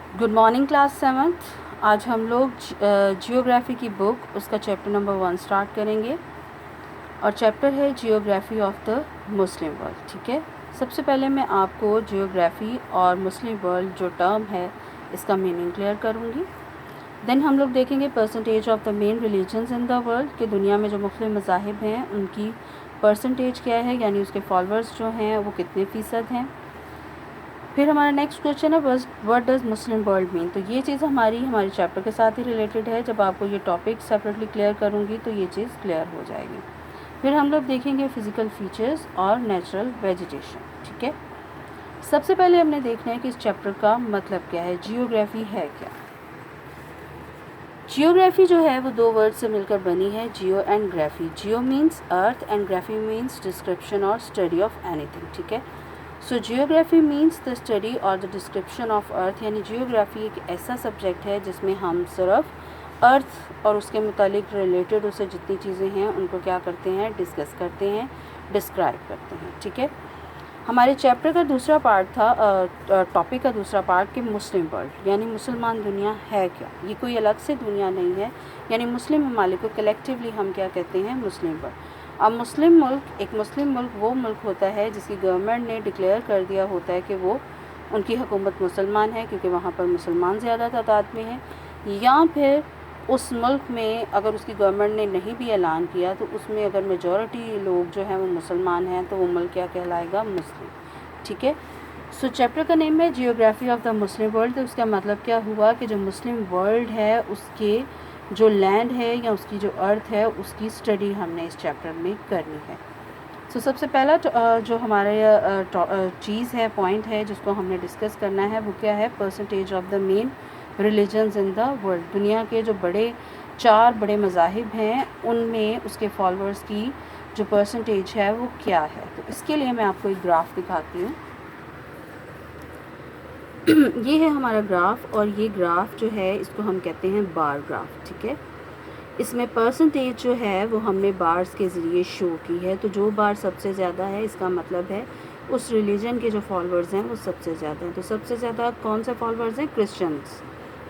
Good morning class 7th। आज हम लोग जियोग्राफी की बुक उसका चैप्टर नंबर 1 स्टार्ट करेंगे और चैप्टर है geography of the Muslim world. ठीक है, सबसे पहले मैं आपको जियोग्राफी और मुस्लिम वर्ल्ड जो टर्म है इसका मीनिंग क्लियर करूँगी। देन हम लोग देखेंगे percentage of the main religions in the world, कि दुनिया में जो मुख्तलिफ मज़ाहिब हैं उनकी परसेंटेज क्या है, यानी उसके फॉलोअर्स जो हैं वो कितने फ़ीसद हैं। फिर हमारा नेक्स्ट क्वेश्चन है what does Muslim world mean. तो ये चीज़ हमारे चैप्टर के साथ ही रिलेटेड है। जब आपको ये टॉपिक सेपरेटली क्लियर करूँगी तो ये चीज़ क्लियर हो जाएगी। फिर हम लोग देखेंगे फिज़िकल फीचर्स और नेचुरल वेजिटेशन। ठीक है, सबसे पहले हमने देखना है कि इस चैप्टर का मतलब क्या है, जियोग्राफी है क्या। जियोग्राफी जो है वो दो वर्ड से मिलकर बनी है, geo and graphy. Geo means earth and graphy means description और स्टडी ऑफ एनीथिंग। ठीक है, so geography means the study और द डिस्क्रिप्शन ऑफ अर्थ, यानी जियोग्राफी एक ऐसा सब्जेक्ट है जिसमें हम सिर्फ अर्थ और उसके मुतालिक रिलेटेड उससे जितनी चीज़ें हैं उनको क्या करते हैं, डिस्कस करते हैं, डिस्क्राइब करते हैं। ठीक है, हमारे चैप्टर का दूसरा पार्ट था, टॉपिक का दूसरा पार्ट कि मुस्लिम वर्ल्ड यानी मुसलमान दुनिया है क्या। ये कोई अलग से दुनिया नहीं है, यानी मुस्लिम ममालिक को कलेक्टिवली हम क्या कहते हैं, मुस्लिम वर्ल्ड। अब एक मुस्लिम मुल्क वो मुल्क होता है जिसकी गवर्नमेंट ने डिक्लेयर कर दिया होता है कि वो उनकी हुकूमत मुसलमान है क्योंकि वहाँ पर मुसलमान ज़्यादा तादाद में है, या फिर उस मुल्क में अगर उसकी गवर्नमेंट ने नहीं भी ऐलान किया तो उसमें अगर मेजॉरिटी लोग जो हैं वो मुसलमान हैं तो वो मुल्क क्या कहलाएगा, मुस्लिम। ठीक है, सो चैप्टर का नेम है geography of the Muslim world. तो उसका मतलब क्या हुआ कि जो मुस्लिम वर्ल्ड है उसके जो लैंड है या उसकी जो अर्थ है उसकी स्टडी हमने इस चैप्टर में करनी है। सो सबसे पहला जो हमारे चीज़ है, पॉइंट है जिसको हमने डिस्कस करना है वो क्या है, percentage of the main religions in the world. दुनिया के जो चार बड़े मज़ाहिब हैं उनमें उसके फॉलोअर्स की जो परसेंटेज है वो क्या है। तो इसके लिए मैं आपको एक ग्राफ दिखाती हूँ। ये है हमारा ग्राफ और ये ग्राफ जो है इसको हम कहते हैं बार ग्राफ। ठीक है, इसमें परसेंटेज जो है वो हमने बार्स के ज़रिए शो की है। तो जो बार सबसे ज़्यादा है इसका मतलब है उस रिलीजन के जो फॉलोअर्स हैं वो सबसे ज़्यादा हैं। तो सबसे ज़्यादा कौन से फॉलोअर्स हैं, क्रिश्चियंस।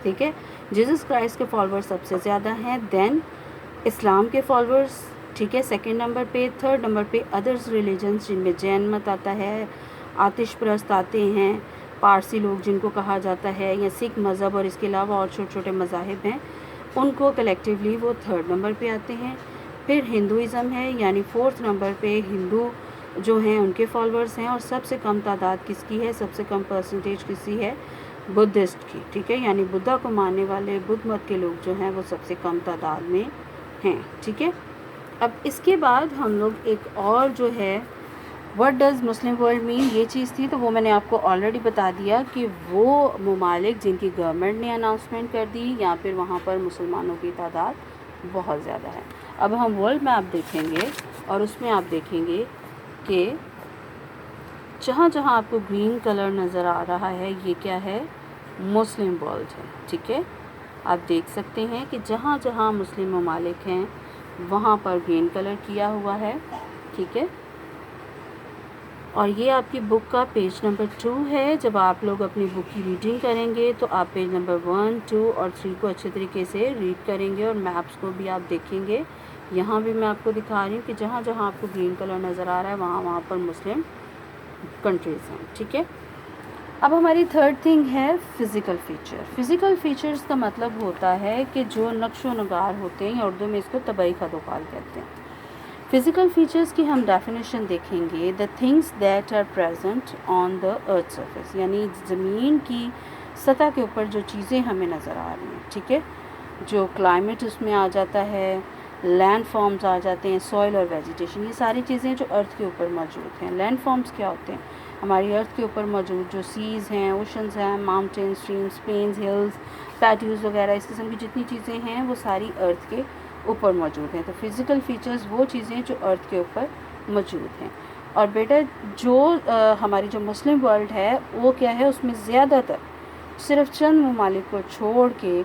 ठीक है, जीसस क्राइस्ट के फॉलोअर्स सबसे ज़्यादा हैं, देन इस्लाम के फॉलोअर्स। ठीक है, सेकंड नंबर पे, थर्ड नंबर पे अदर्स रिलीजन्स जिनमें जैन मत आता है, आतिश परस्त आते हैं, पारसी लोग जिनको कहा जाता है, या सिख मज़हब और इसके अलावा और छोटे छोटे मज़ाहिब हैं उनको कलेक्टिवली वो थर्ड नंबर पे आते हैं। फिर हिंदुज़म है, यानी फोर्थ नंबर पे हिंदू जो हैं उनके फॉलोअर्स हैं, और सबसे कम तादाद किसकी है, सबसे कम परसेंटेज किसी है, बुद्धिस्ट की। ठीक है, यानी बुद्धा को मानने वाले बुद्ध मत के लोग जो हैं वो सबसे कम तादाद में हैं। ठीक है, अब इसके बाद हम लोग एक और जो है what does Muslim world mean, ये चीज़ थी तो वो मैंने आपको ऑलरेडी बता दिया कि वो ममालिक जिनकी गवर्नमेंट ने अनाउंसमेंट कर दी या फिर वहाँ पर मुसलमानों की तादाद बहुत ज़्यादा है। अब हम वर्ल्ड मैप देखेंगे और उसमें आप देखेंगे कि जहाँ जहाँ आपको ग्रीन कलर नज़र आ रहा है ये क्या है, मुस्लिम वर्ल्ड है। ठीक है, आप देख सकते हैं कि जहाँ जहाँ मुस्लिम ममालिक हैं वहाँ पर ग्रीन कलर किया हुआ है। ठीक है, और ये आपकी बुक का पेज नंबर 2 है। जब आप लोग अपनी बुक की रीडिंग करेंगे तो आप पेज नंबर 1, 2 और 3 को अच्छे तरीके से रीड करेंगे और मैप्स को भी आप देखेंगे। यहाँ भी मैं आपको दिखा रही हूँ कि जहाँ जहाँ आपको ग्रीन कलर नज़र आ रहा है वहाँ वहाँ पर मुस्लिम कंट्रीज़ हैं। ठीक है, अब हमारी थर्ड थिंग है फ़िज़िकल फ़ीचर। फ़िज़िकल फ़ीचर्स का मतलब होता है कि जो नक्शो नगार होते हैं, या उर्दू में इसको तबई खदोखाल कहते हैं। फ़िज़िकल फ़ीचर्स की हम डेफिनेशन देखेंगे, the things that are present on the earth surface, यानी ज़मीन की सतह के ऊपर जो चीज़ें हमें नज़र आ रही हैं। ठीक है, जो क्लाइमेट उसमें आ जाता है, लैंड फॉर्म्स आ जाते हैं, सॉइल और वेजिटेशन, ये सारी चीज़ें जो अर्थ के ऊपर मौजूद हैं। लैंड फॉर्म्स क्या होते हैं, हमारी अर्थ के ऊपर मौजूद जो सीज़ हैं, ओशंस हैं, mountain, streams, planes, hills, plateaus वगैरह, इस किस्म की जितनी चीज़ें हैं वो सारी अर्थ के ऊपर मौजूद हैं। तो फिज़िकल फ़ीचर्स वो चीज़ें जो अर्थ के ऊपर मौजूद हैं। और बेटा जो हमारी जो मुस्लिम वर्ल्ड है वो क्या है, उसमें ज़्यादातर सिर्फ चंद ममालिक को छोड़ के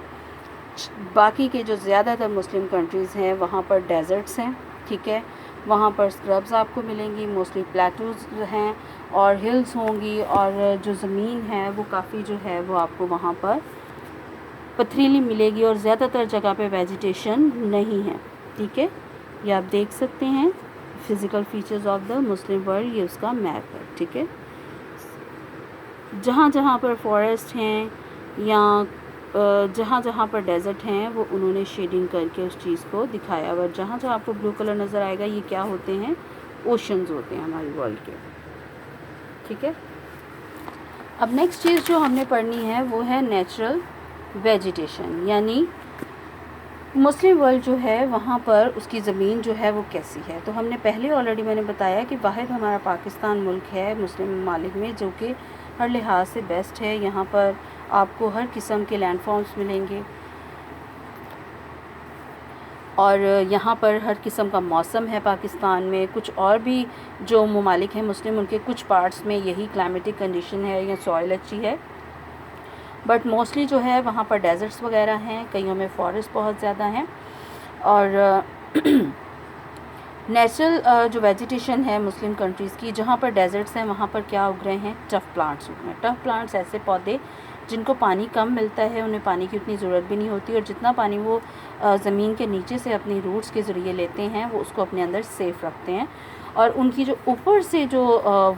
बाकी के जो ज़्यादातर मुस्लिम कंट्रीज़ हैं वहाँ पर डेज़र्ट्स हैं। ठीक है, वहाँ पर स्क्रब्स आपको मिलेंगी, मोस्टली प्लेटूज़ हैं, اور ہلز ہوں گی، اور جو زمین ہے وہ کافی جو ہے وہ آپ کو وہاں پر پتھریلی ملے گی، اور زیادہ تر جگہ پہ ویجیٹیشن نہیں ہے، ٹھیک ہے. یہ آپ دیکھ سکتے ہیں physical features of the Muslim world, یہ اس کا میپ ہے، ٹھیک ہے. جہاں جہاں پر فارسٹ ہیں یا جہاں جہاں پر ڈیزرٹ ہیں وہ انہوں نے شیڈنگ کر کے اس چیز کو دکھایا، اور جہاں جہاں آپ کو بلو کلر نظر آئے گا یہ کیا ہوتے ہیں، اوشنز ہوتے ہیں ہماری ورلڈ کے، ٹھیک ہے. اب نیکسٹ چیز جو ہم نے پڑھنی ہے وہ ہے نیچرل ویجیٹیشن، یعنی مسلم ورلڈ جو ہے وہاں پر اس کی زمین جو ہے وہ کیسی ہے. تو ہم نے پہلے آلریڈی میں نے بتایا کہ واحد ہمارا پاکستان ملک ہے مسلم ممالک میں جو کہ ہر لحاظ سے بیسٹ ہے. یہاں پر آپ کو ہر قسم کے لینڈ فارمز ملیں گے، اور یہاں پر ہر قسم کا موسم ہے پاکستان میں. کچھ اور بھی جو ممالک ہیں مسلم، ان کے کچھ پارٹس میں یہی کلائمیٹک کنڈیشن ہے یا سوائل اچھی ہے، بٹ موسٹلی جو ہے وہاں پر ڈیزرٹس وغیرہ ہیں، کئیوں میں فارسٹ بہت زیادہ ہیں. اور نیچرل جو ویجیٹیشن ہے مسلم کنٹریز کی، جہاں پر ڈیزرٹس ہیں وہاں پر کیا اگ رہے ہیں، ٹف پلانٹس اگ رہے ہیں. ٹف پلانٹس ایسے پودے جن کو پانی کم ملتا ہے، انہیں پانی کی اتنی ضرورت بھی نہیں ہوتی، اور جتنا پانی وہ زمین کے نیچے سے اپنی روٹس کے ذریعے لیتے ہیں وہ اس کو اپنے اندر سیف رکھتے ہیں. اور ان کی جو اوپر سے جو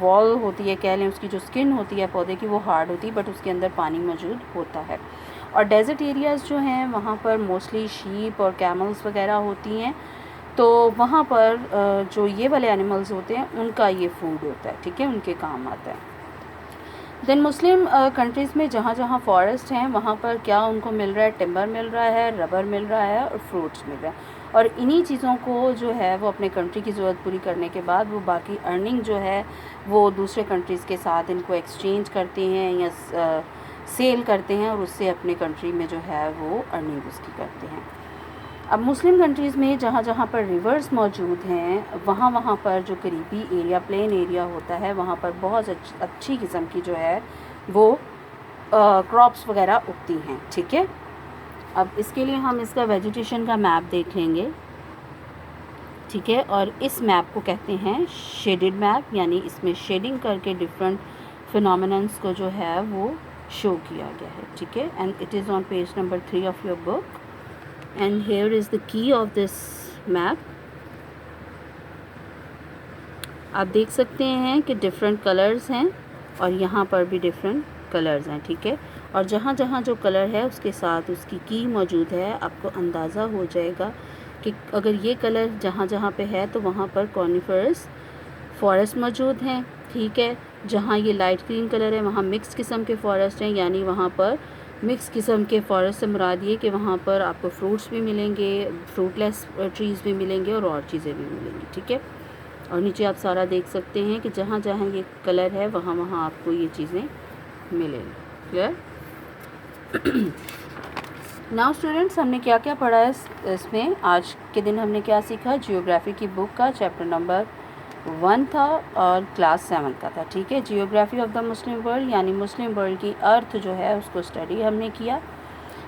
وال ہوتی ہے، کہہ لیں اس کی جو اسکن ہوتی ہے پودے کی، وہ ہارڈ ہوتی ہے بٹ اس کے اندر پانی موجود ہوتا ہے. اور ڈیزرٹ ایریاز جو ہیں وہاں پر موسٹلی شیپ اور کیملز وغیرہ ہوتی ہیں، تو وہاں پر جو یہ والے اینیملز ہوتے ہیں ان کا یہ فوڈ ہوتا ہے، ٹھیک ہے، ان کے کام آتا ہے. دین مسلم کنٹریز میں جہاں جہاں فارسٹ ہیں وہاں پر کیا ان کو مل رہا ہے، ٹمبر مل رہا ہے، ربر مل رہا ہے، اور فروٹس مل رہا ہے. اور انہی چیزوں کو جو ہے وہ اپنے کنٹری کی ضرورت پوری کرنے کے بعد وہ باقی ارننگ جو ہے وہ دوسرے کنٹریز کے ساتھ ان کو ایکسچینج کرتے ہیں یا سیل کرتے ہیں، اور اس سے اپنے کنٹری میں جو ہے وہ ارننگ اس کی کرتے ہیں. اب مسلم کنٹریز میں جہاں جہاں پر ریورز موجود ہیں وہاں وہاں پر جو قریبی ایریا، پلین ایریا ہوتا ہے، وہاں پر بہت اچھی قسم کی جو ہے وہ کراپس وغیرہ اگتی ہیں، ٹھیک ہے. اب اس کے لیے ہم اس کا ویجیٹیشن کا میپ دیکھ لیں گے، ٹھیک ہے. اور اس میپ کو کہتے ہیں شیڈڈ میپ، یعنی اس میں شیڈنگ کر کے ڈفرینٹ فینومیننس کو جو ہے وہ شو کیا گیا ہے، ٹھیک ہے. And it is on page number 3 of your book. And here is the key of this map. آپ دیکھ سکتے ہیں کہ ڈفرینٹ کلرز ہیں اور یہاں پر بھی ڈفرینٹ کلرز ہیں، ٹھیک ہے. اور جہاں جہاں جو کلر ہے اس کے ساتھ اس کی کی موجود ہے، آپ کو اندازہ ہو جائے گا کہ اگر یہ کلر جہاں جہاں پہ ہے تو وہاں پر کونیفرس فارسٹ موجود ہیں، ٹھیک ہے. جہاں یہ لائٹ گرین کلر ہے وہاں مکس قسم کے فارسٹ ہیں، یعنی وہاں پر مکس قسم کے فارسٹ سے مراد یہ کہ وہاں پر آپ کو فروٹس بھی ملیں گے، فروٹ لیس ٹریز بھی ملیں گے، اور چیزیں بھی ملیں گی، ٹھیک ہے. اور نیچے آپ سارا دیکھ سکتے ہیں کہ جہاں جہاں یہ کلر ہے وہاں وہاں آپ کو یہ چیزیں ملیں گی. کلیئر؟ ناؤ اسٹوڈنٹس، ہم نے کیا کیا پڑھا ہے اس میں؟ آج کے دن ہم نے کیا سیکھا؟ جیوگرافی کی بک کا چیپٹر نمبر 1 تھا اور کلاس 7 کا تھا، ٹھیک ہے. Geography of the Muslim world, یعنی مسلم ورلڈ کی ارتھ جو ہے اس کو اسٹڈی ہم نے کیا.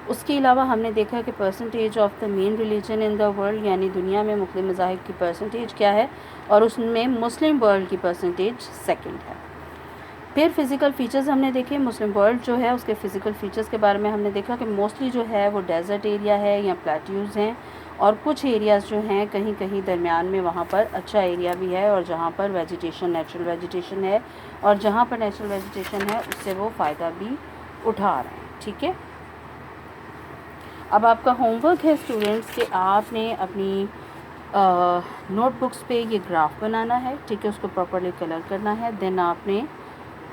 اس کے علاوہ ہم نے دیکھا کہ percentage of the main religion in the world, یعنی دنیا میں مختلف مذاہب کی پرسنٹیج کیا ہے، اور اس میں مسلم ورلڈ کی پرسنٹیج سیکنڈ ہے. پھر فزیکل فیچرز ہم نے دیکھے. مسلم ورلڈ جو ہے اس کے فزیکل فیچرز کے بارے میں ہم نے دیکھا کہ موسٹلی جو ہے وہ ڈیزرٹ ایریا ہے یا پلیٹیوز ہیں، اور کچھ ایریاز جو ہیں کہیں کہیں درمیان میں وہاں پر اچھا ایریا بھی ہے، اور جہاں پر ویجیٹیشن نیچرل ویجیٹیشن ہے، اور جہاں پر نیچرل ویجیٹیشن ہے اس سے وہ فائدہ بھی اٹھا رہے ہیں، ٹھیک ہے. اب آپ کا ہوم ورک ہے اسٹوڈنٹس کہ آپ نے اپنی نوٹ بکس پہ یہ گراف بنانا ہے، ٹھیک ہے، اس کو پراپرلی کلر کرنا ہے. دین آپ نے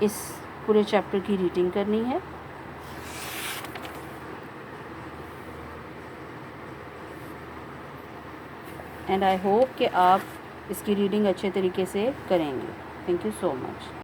اس پورے چیپٹر کی ریڈنگ کرنی ہے. اینڈ آئی ہوپ کہ آپ اس کی ریڈنگ اچھے طریقے سے کریں گے. Thank you so much.